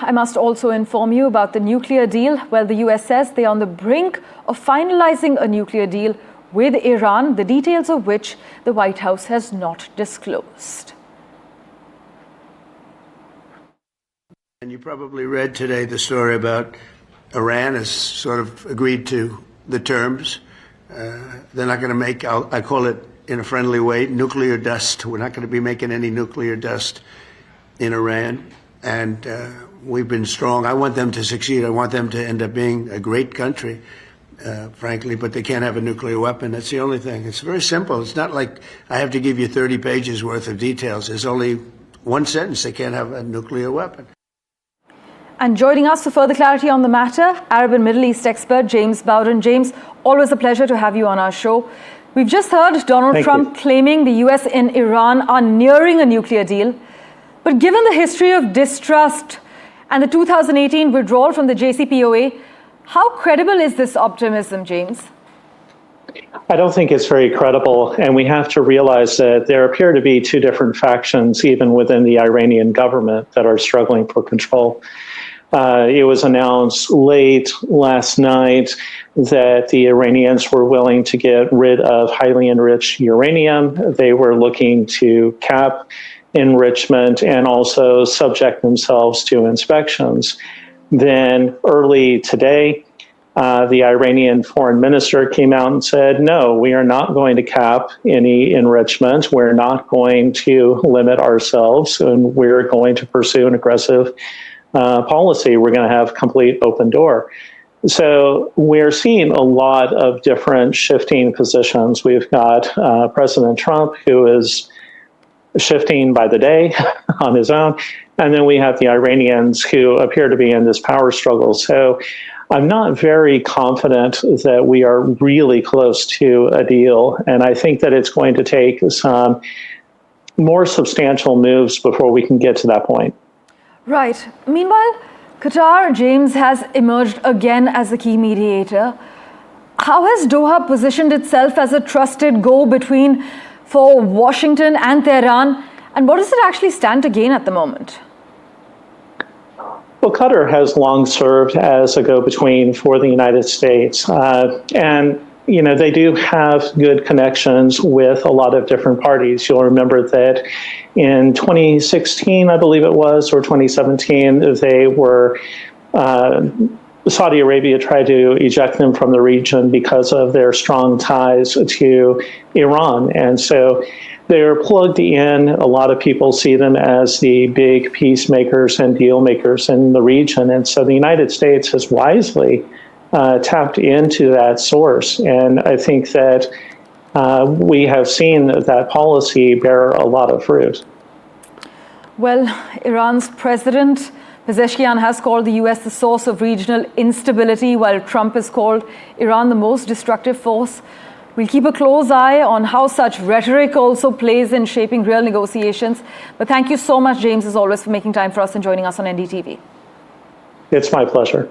I must also inform you about the nuclear deal. Well, the US says they are on the brink of finalizing a nuclear deal with Iran, the details of which the White House has not disclosed. And you probably read today the story about Iran has sort of agreed to the terms. They're not going to make, I call it in a friendly way, nuclear dust. We're not going to be making any nuclear dust in Iran. And we've been strong. I want them to succeed. I want them to end up being a great country, frankly, but they can't have a nuclear weapon. That's the only thing. It's very simple. It's not like I have to give you 30 pages worth of details. There's only one sentence. They can't have a nuclear weapon. And joining us for further clarity on the matter, Arab and Middle East expert James Bowden. James, always a pleasure to have you on our show. We've just heard Donald Trump claiming the US and Iran are nearing a nuclear deal. But given the history of distrust and the 2018 withdrawal from the JCPOA, how credible is this optimism, James? I don't think it's very credible, and we have to realize that there appear to be two different factions, even within the Iranian government, that are struggling for control. It was announced late last night that the Iranians were willing to get rid of highly enriched uranium. They were looking to cap enrichment and also subject themselves to inspections. Then early today, the Iranian foreign minister came out and said, no, we are not going to cap any enrichment. We're not going to limit ourselves, and we're going to pursue an aggressive policy. We're going to have complete open door. So we're seeing a lot of different shifting positions. We've got President Trump, who is shifting by the day on his own. And then we have the Iranians who appear to be in this power struggle. So I'm not very confident that we are really close to a deal. And I think that it's going to take some more substantial moves before we can get to that point. Right. Meanwhile, Qatar, James, has emerged again as a key mediator. How has Doha positioned itself as a trusted go-between for Washington and Tehran? And what does it actually stand to gain at the moment? Well, Qatar has long served as a go-between for the United States. And, you know, they do have good connections with a lot of different parties. You'll remember that in 2016, I believe it was, or 2017, they were, Saudi Arabia tried to eject them from the region because of their strong ties to Iran. And so they're plugged in. A lot of people see them as the big peacemakers and deal makers in the region. And so the United States has wisely tapped into that source. And I think that we have seen that policy bear a lot of fruit. Well, Iran's president, Pezeshkian, has called the US the source of regional instability, while Trump has called Iran the most destructive force. We'll keep a close eye on how such rhetoric also plays in shaping real negotiations. But thank you so much, James, as always, for making time for us and joining us on NDTV. It's my pleasure.